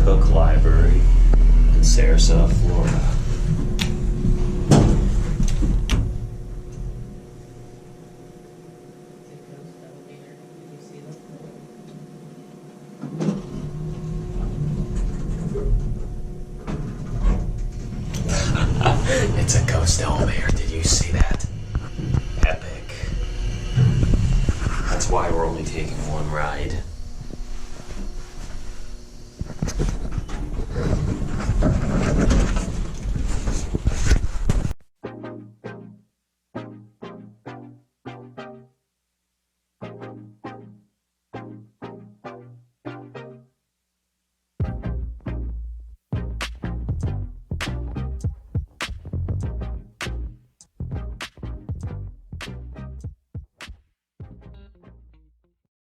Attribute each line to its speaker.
Speaker 1: Cook Library in Sarasota, Florida. It's a ghost elevator. Did you see that? Epic. That's why we're only taking one ride.